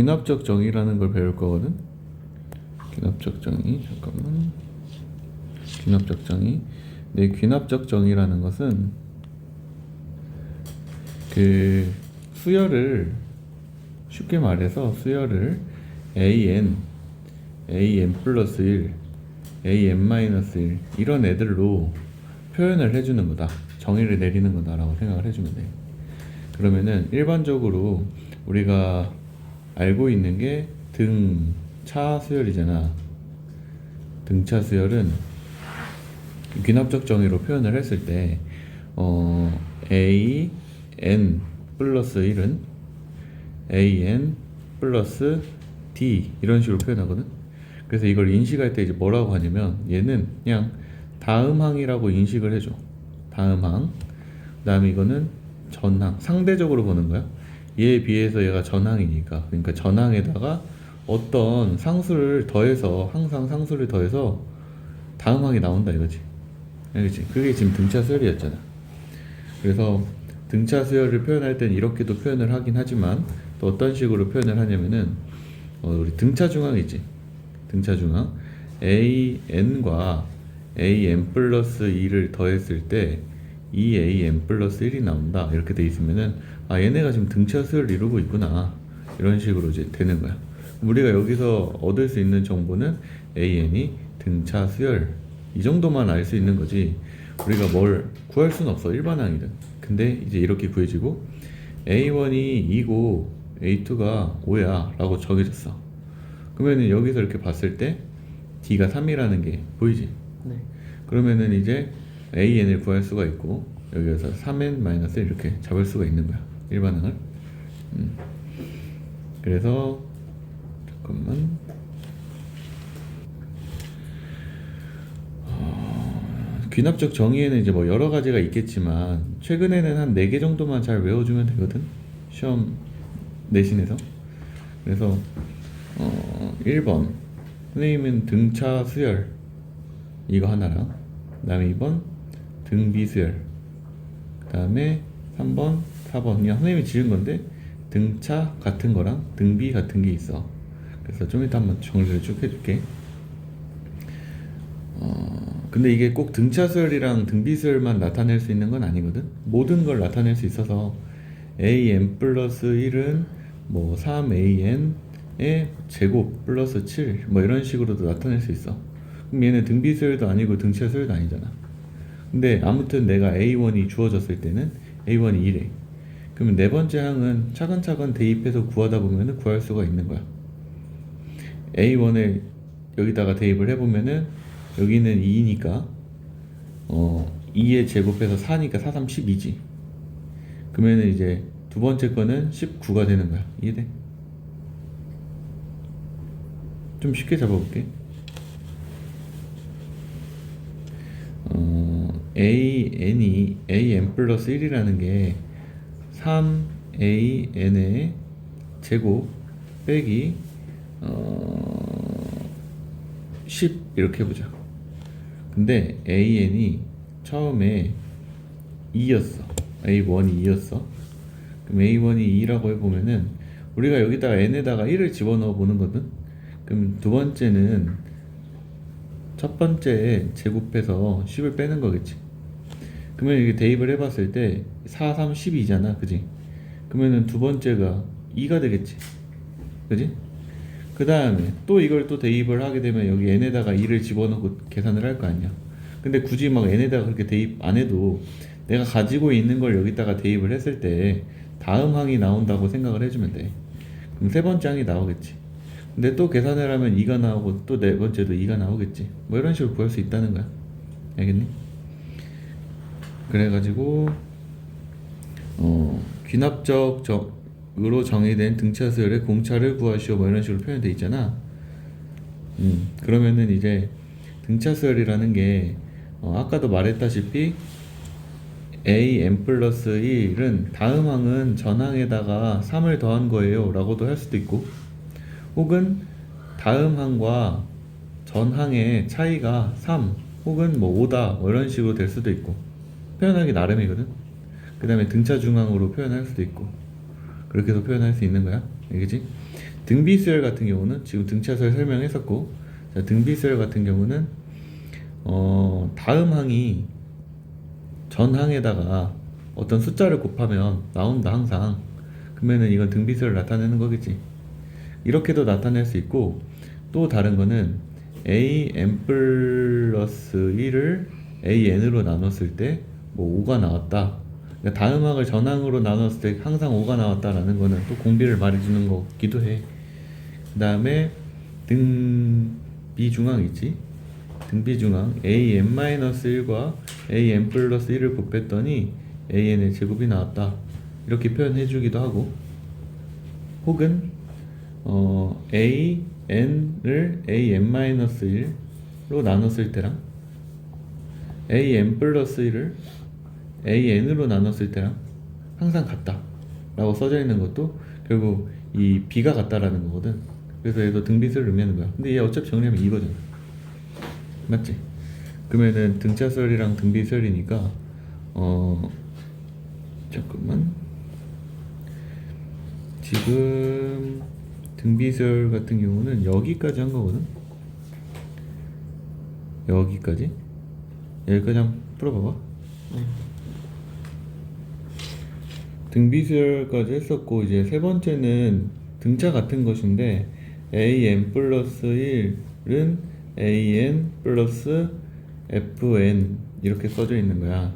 귀납적 정의라는 걸 배울 거거든. 귀납적 정의, 잠깐만. 귀납적 정의. 네, 귀납적 정의라는 것은 그 수열을, 쉽게 말해서 수열을 an 플러스 1, an-1 이런 애들로 표현을 해주는 거다. 정의를 내리는 거다라고 생각을 해주면 돼. 그러면은 일반적으로 우리가 알고 있는 게 등차 수열이잖아. 등차 수열은 귀납적 정의로 표현을 했을 때 a n 플러스 1은 a n 플러스 d 이런 식으로 표현하거든. 그래서 이걸 인식할 때 이제 뭐라고 하냐면 얘는 그냥 다음항이라고 인식을 해줘. 다음항. 그 다음에 이거는 전항. 상대적으로 보는 거야. 얘에 비해서 얘가 전항이니까. 그러니까 전항에다가 어떤 상수를 더해서, 항상 상수를 더해서 다음항이 나온다 이거지. 알겠지? 그게 지금 등차 수열이었잖아. 그래서 등차 수열을 표현할 땐 이렇게도 표현을 하긴 하지만 또 어떤 식으로 표현을 하냐면은 우리 등차 중항이지. 등차 중항 an과 an 플러스 2를 더했을 때 2an 플러스 1이 나온다 이렇게 돼 있으면은 아 얘네가 지금 등차 수열을 이루고 있구나 이런 식으로 이제 되는 거야. 우리가 여기서 얻을 수 있는 정보는 an이 등차 수열 이 정도만 알 수 있는 거지 우리가 뭘 구할 수는 없어. 일반항이든. 근데 이제 이렇게 구해지고 a1이 2고 a2가 5야 라고 정해졌어. 그러면은 여기서 이렇게 봤을 때 d가 3이라는 게 보이지? 네. 그러면은 이제 an을 구할 수가 있고 여기서 3n-1 이렇게 잡을 수가 있는 거야. 일반항을. 그래서 잠깐만. 귀납적 정의에는 이제 뭐 여러 가지가 있겠지만 최근에는 한 4개 정도만 잘 외워주면 되거든. 시험 내신에서. 그래서 1번 선생님은 등차 수열 이거 하나랑 그 다음에 2번 등비 수열 그 다음에 3번 4번 그냥 선생님이 지은 건데 등차 같은 거랑 등비 같은 게 있어. 그래서 좀 이따 한번 정리를 쭉 해줄게. 근데 이게 꼭 등차 수열이랑 등비 수열만 나타낼 수 있는 건 아니거든. 모든 걸 나타낼 수 있어서 an 플러스 1은 뭐 3an의 제곱 플러스 7 뭐 이런 식으로도 나타낼 수 있어. 그럼 얘는 등비 수열도 아니고 등차 수열도 아니잖아. 근데 아무튼 내가 a1이 주어졌을 때는 a1이 1에 그러면 네 번째 항은 차근차근 대입해서 구하다 보면은 구할 수가 있는 거야. a1을 여기다가 대입을 해보면은 여기는 2니까 2에 제곱해서 4니까 4, 3, 12지. 그러면은 이제 두 번째 거는 19가 되는 거야. 이해돼? 좀 쉽게 잡아볼게. an 플러스 1이라는 게 3an의 제곱 빼기 10 이렇게 해보자. 근데 an이 처음에 2였어. a1이 2였어. 그럼 a1이 2라고 해보면은 우리가 여기다가 n에다가 1을 집어넣어 보는 거든. 그럼 두 번째는 첫 번째 제곱해서 10을 빼는 거겠지. 그러면 이게 대입을 해봤을 때 4, 3, 12잖아. 그지? 그러면은 두 번째가 2가 되겠지. 그지? 그 다음에 또 이걸 또 대입을 하게 되면 여기 n에다가 2를 집어넣고 계산을 할 거 아니야. 근데 굳이 막 n에다가 그렇게 대입 안 해도 내가 가지고 있는 걸 여기다가 대입을 했을 때 다음 항이 나온다고 생각을 해주면 돼. 그럼 세 번째 항이 나오겠지. 근데 또 계산을 하면 2가 나오고 또 네 번째도 2가 나오겠지. 뭐 이런 식으로 구할 수 있다는 거야. 알겠니? 그래가지고 귀납적으로 정의된 등차 수열의 공차를 구하시오 뭐 이런 식으로 표현돼 있잖아. 그러면은 이제 등차 수열이라는 게 아까도 말했다시피 an 플러스 1은 다음 항은 전항에다가 3을 더한 거예요 라고도 할 수도 있고 혹은 다음 항과 전항의 차이가 3 혹은 뭐 5다 뭐 이런 식으로 될 수도 있고 표현하기 나름이거든. 그 다음에 등차 중항으로 표현할 수도 있고 그렇게 해서 표현할 수 있는 거야. 알겠지? 등비수열 같은 경우는 지금 등차수열 설명했었고, 자, 등비수열 같은 경우는 다음 항이 전 항에다가 어떤 숫자를 곱하면 나온다 항상. 그러면은 이건 등비수열 나타내는 거겠지. 이렇게도 나타낼 수 있고, 또 다른 거는 an 플러스 1을 an으로 나눴을 때 뭐 5가 나왔다. 그러니까 다음 항을 전항으로 나눴을 때 항상 5가 나왔다라는 거는 또 공비를 말해주는 거기도 해. 그 다음에 등비중항 있지? 등비중항 an-1과 an 플러스 1을 곱했더니 an의 제곱이 나왔다. 이렇게 표현해 주기도 하고, 혹은 an을 an-1로 나눴을 때랑 an 플러스 1을 an으로 나눴을 때랑 항상 같다 라고 써져 있는 것도 결국 이 b가 같다라는 거거든. 그래서 얘도 등비수를 의미하는 거야. 근데 얘 어차피 정리하면 2거든. 맞지? 그러면은 등차수열이랑 등비수열이니까 잠깐만, 지금 등비수열 같은 경우는 여기까지 한 거거든. 여기까지 한번 풀어봐봐. 등비수열까지 했었고, 이제 세 번째는 등차 같은 것인데 an 플러스 1은 an 플러스 fn 이렇게 써져 있는 거야.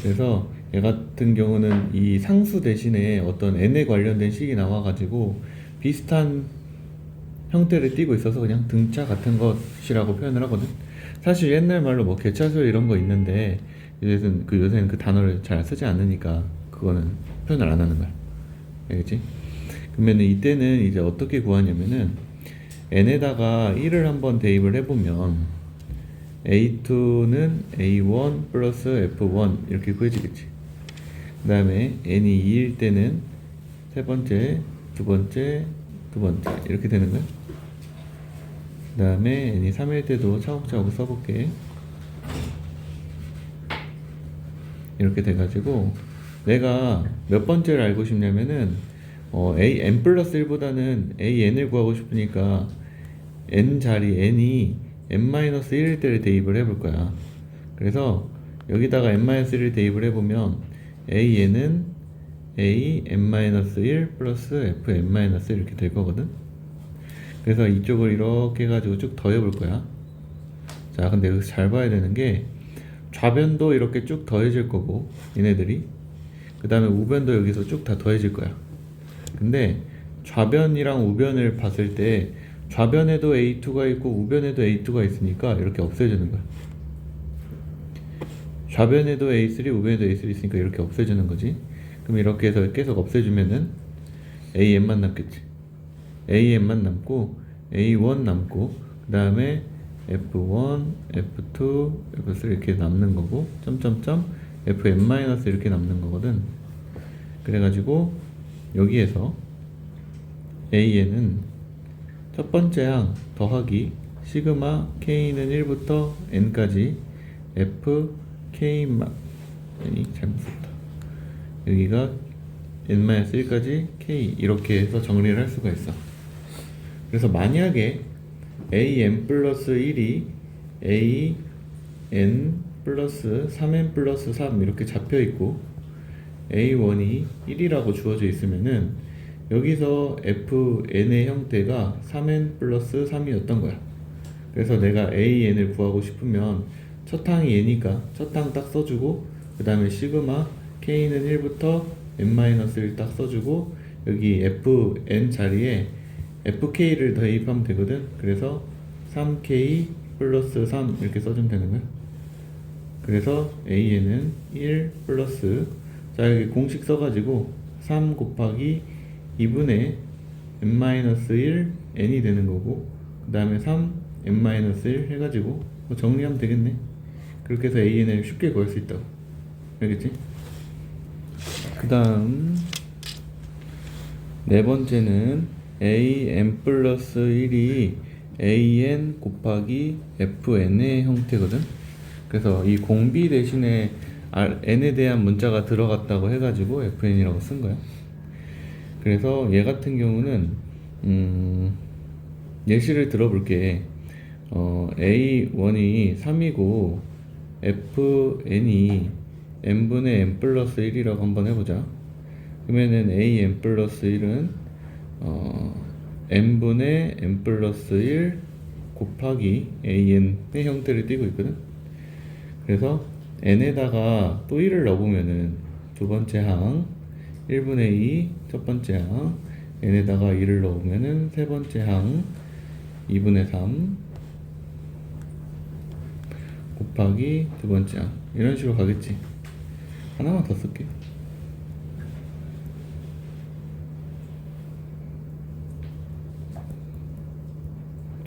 그래서 얘 같은 경우는 이 상수 대신에 어떤 n에 관련된 식이 나와가지고 비슷한 형태를 띠고 있어서 그냥 등차 같은 것이라고 표현을 하거든. 사실 옛날 말로 뭐 개차수열 이런 거 있는데 요새는 그 단어를 잘 쓰지 않으니까 그거는 표현을 안 하는 거야. 알겠지? 그러면은 이때는 이제 어떻게 구하냐면은 n에다가 1을 한번 대입을 해보면 a2는 a1 플러스 f1 이렇게 구해지겠지. 그 다음에 n이 2일 때는 세 번째, 두 번째 이렇게 되는 거야. 그 다음에 n이 3일 때도 차곡차곡 써볼게. 이렇게 돼가지고 내가 몇 번째를 알고 싶냐면은 n 플러스 1보다는 an을 구하고 싶으니까 n 자리 n이 n-1일 때를 대입을 해볼 거야. 그래서 여기다가 n-1을 대입을 해보면 an은 a n-1 플러스 f n-1 이렇게 될 거거든. 그래서 이쪽을 이렇게 해가지고 쭉 더해볼 거야. 자, 근데 여기서 잘 봐야 되는 게 좌변도 이렇게 쭉 더해질 거고, 얘네들이 그 다음에 우변도 여기서 쭉 다 더해질 거야. 근데 좌변이랑 우변을 봤을 때 좌변에도 A2가 있고 우변에도 A2가 있으니까 이렇게 없애주는 거야. 좌변에도 A3, 우변에도 A3 있으니까 이렇게 없애주는 거지. 그럼 이렇게 해서 계속 없애주면은 AN만 남겠지. AN만 남고 A1 남고 그 다음에 F1, F2, F3 이렇게 남는 거고, 점점점 Fn- 이렇게 남는 거거든. 그래가지고 여기에서 AN은 첫 번째 항 더하기 시그마 K는 1부터 N까지 F K 아니 잘못 썼다. 여기가 N-1까지 K 이렇게 해서 정리를 할 수가 있어. 그래서 만약에 AN 플러스 1이 AN 플러스 3N 플러스 3 이렇게 잡혀있고 A1이 1이라고 주어져 있으면은 여기서 FN의 형태가 3N 플러스 3이었던 거야. 그래서 내가 AN을 구하고 싶으면 첫 항이 N이니까 첫 항 딱 써주고, 그 다음에 시그마 K는 1부터 N-1 딱 써주고, 여기 FN 자리에 FK를 대입하면 되거든. 그래서 3K 플러스 3 이렇게 써주면 되는 거야. 그래서 AN은 1 플러스, 자 여기 공식 써가지고 3 곱하기 2분의 n-1 n이 되는 거고, 그 다음에 3 n-1 해가지고 뭐 정리하면 되겠네. 그렇게 해서 AN을 쉽게 구할 수 있다고. 알겠지? 그 다음 네 번째는 AN 플러스 1이 AN 곱하기 FN의 형태거든. 그래서 이 공비 대신에 n에 대한 문자가 들어갔다고 해가지고 FN이라고 쓴 거야. 그래서 얘 같은 경우는 예시를 들어볼게. A1이 3이고 fn이 n분의 n 플러스 1이라고 한번 해보자. 그러면은 an 플러스 1은 n분의 n 플러스 1 곱하기 an의 형태를 띠고 있거든. 그래서 n에다가 또 1을 넣어보면은 두 번째 항 1분의 2 첫 번째 항, n에다가 2를 넣으면은 세 번째 항 2분의 3 곱하기 두 번째 항, 이런 식으로 가겠지. 하나만 더 쓸게.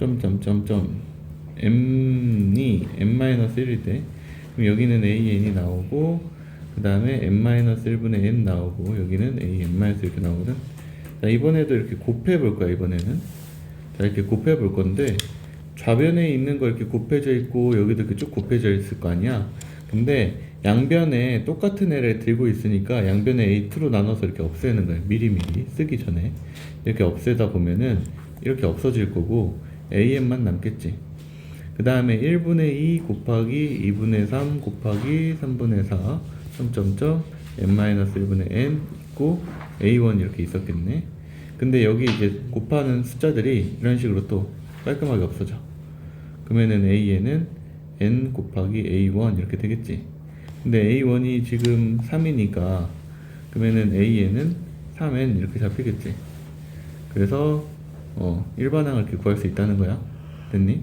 점점점점 m이 n-1일 때, 그럼 여기는 an이 나오고, 그 다음에 n-1분의 n 나오고, 여기는 an-1 이렇게 나오거든. 자, 이번에도 이렇게 곱해 볼 거야. 이번에는 자, 이렇게 곱해 볼 건데, 좌변에 있는 거 이렇게 곱해져 있고 여기도 이렇게 쭉 곱해져 있을 거 아니야. 근데 양변에 똑같은 애를 들고 있으니까 양변에 A2로 나눠서 이렇게 없애는 거야. 미리미리 쓰기 전에 이렇게 없애다 보면은 이렇게 없어질 거고 AN만 남겠지. 그 다음에 1분의 2 곱하기 2분의 3 곱하기 3분의 4 점점점 n-1분의 n 있고 A1 이렇게 있었겠네. 근데 여기 이제 곱하는 숫자들이 이런 식으로 또 깔끔하게 없어져. 그러면은 AN은 n 곱하기 A1 이렇게 되겠지. 근데 A1이 지금 3이니까 그러면은 AN은 3n 이렇게 잡히겠지. 그래서 일반항을 이렇게 구할 수 있다는 거야. 됐니?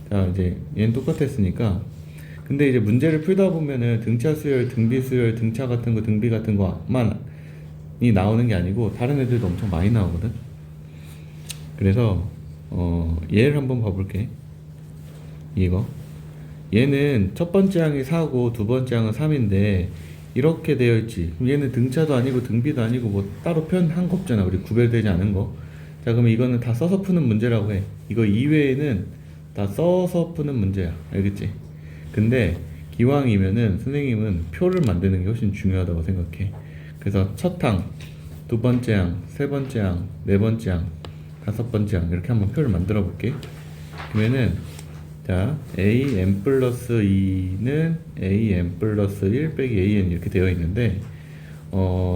자, 이제 얘는 똑같았으니까. 근데 이제 문제를 풀다 보면은 등차 수열, 등비 수열, 등차 같은 거, 등비 같은 거만 이 나오는 게 아니고 다른 애들도 엄청 많이 나오거든. 그래서 얘를 한번 봐볼게. 이거 얘는 첫 번째 항이 4고 두 번째 항은 3인데 이렇게 되어 있지. 그럼 얘는 등차도 아니고 등비도 아니고 뭐 따로 표현한 거 없잖아. 우리 구별되지 않은 거. 자, 그럼 이거는 다 써서 푸는 문제라고 해. 이거 이외에는 다 써서 푸는 문제야. 알겠지? 근데 기왕이면은 선생님은 표를 만드는 게 훨씬 중요하다고 생각해. 그래서 첫 항, 두 번째 항, 세 번째 항, 네 번째 항, 다섯 번째 항 이렇게 한번 표를 만들어 볼게. 그러면은 자, an 플러스 2는 an 플러스 1 빼기 an 이렇게 되어 있는데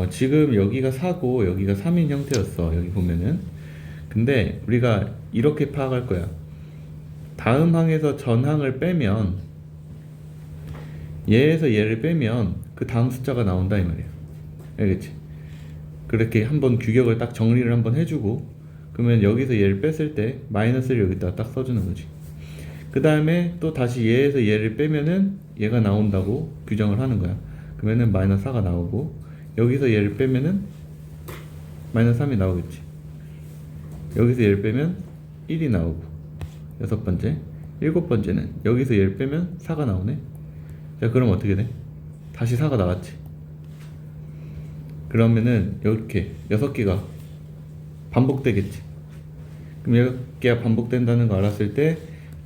지금 여기가 4고 여기가 3인 형태였어. 여기 보면은. 근데 우리가 이렇게 파악할 거야. 다음 항에서 전 항을 빼면 얘에서 얘를 빼면 그 다음 숫자가 나온다 이 말이야. 알겠지? 그렇게 한번 규격을 딱 정리를 한번 해주고 그러면 여기서 얘를 뺐을 때 마이너스를 여기다 딱 써주는 거지. 그 다음에 또 다시 얘에서 얘를 빼면은 얘가 나온다고 규정을 하는 거야. 그러면은 마이너스 4가 나오고 여기서 얘를 빼면은 마이너스 3이 나오겠지. 여기서 얘를 빼면 1이 나오고 여섯 번째, 일곱 번째는 여기서 얘를 빼면 4가 나오네. 자, 그럼 어떻게 돼? 다시 4가 나왔지. 그러면은 이렇게 6개가 반복되겠지. 그럼 6개가 반복된다는 거 알았을 때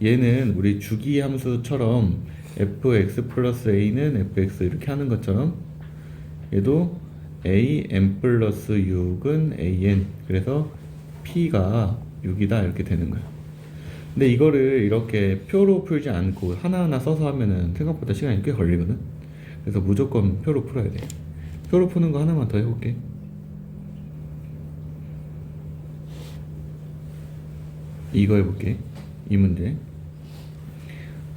얘는 우리 주기 함수처럼 fx 플러스 a는 fx 이렇게 하는 것처럼 얘도 a n 플러스 6은 an 그래서 p가 6이다 이렇게 되는 거야. 근데 이거를 이렇게 표로 풀지 않고 하나하나 써서 하면은 생각보다 시간이 꽤 걸리거든. 그래서 무조건 표로 풀어야 돼. 표로 푸는 거 하나만 더 해볼게. 이거 해볼게. 이 문제.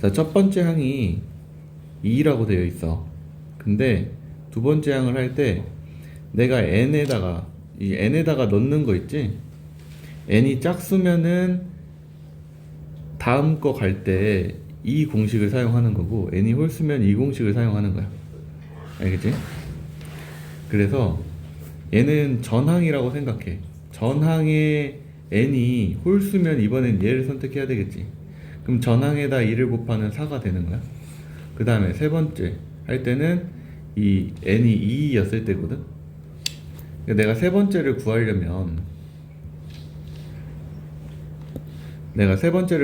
자, 첫 번째 항이 2라고 되어 있어. 근데 두 번째 항을 할 때 내가 n에다가 이 n에다가 넣는 거 있지? n이 짝수면은 다음 거 갈 때 이 공식을 사용하는 거고 n이 홀수면 이 공식을 사용하는 거야. 알겠지? 그래서 얘는 전항이라고 생각해. 전항에 n이 홀수면 이번엔 얘를 선택해야 되겠지. 그럼 전항에다 2를 곱하면 4가 되는 거야. 그 다음에 세 번째 할 때는 이 n이 2였을 때거든. 그러니까 내가 세 번째를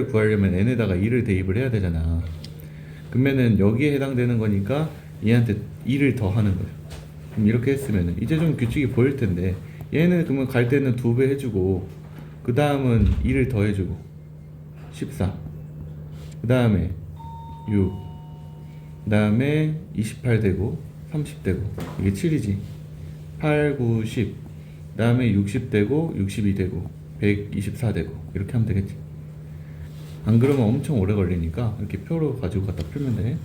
구하려면 n에다가 2를 대입을 해야 되잖아. 그러면은 여기에 해당되는 거니까 얘한테 2를 더하는 거야. 그럼 이렇게 했으면은 이제 좀 규칙이 보일 텐데 얘는 그러면 갈 때는 2배 해주고 그 다음은 2를 더 해주고 14, 그 다음에 6, 그 다음에 28 되고 30 되고 이게 7이지. 8, 9, 10, 그 다음에 60 되고 62 되고 124 되고 이렇게 하면 되겠지. 안 그러면 엄청 오래 걸리니까 이렇게 표로 가지고 갖다 풀면 돼.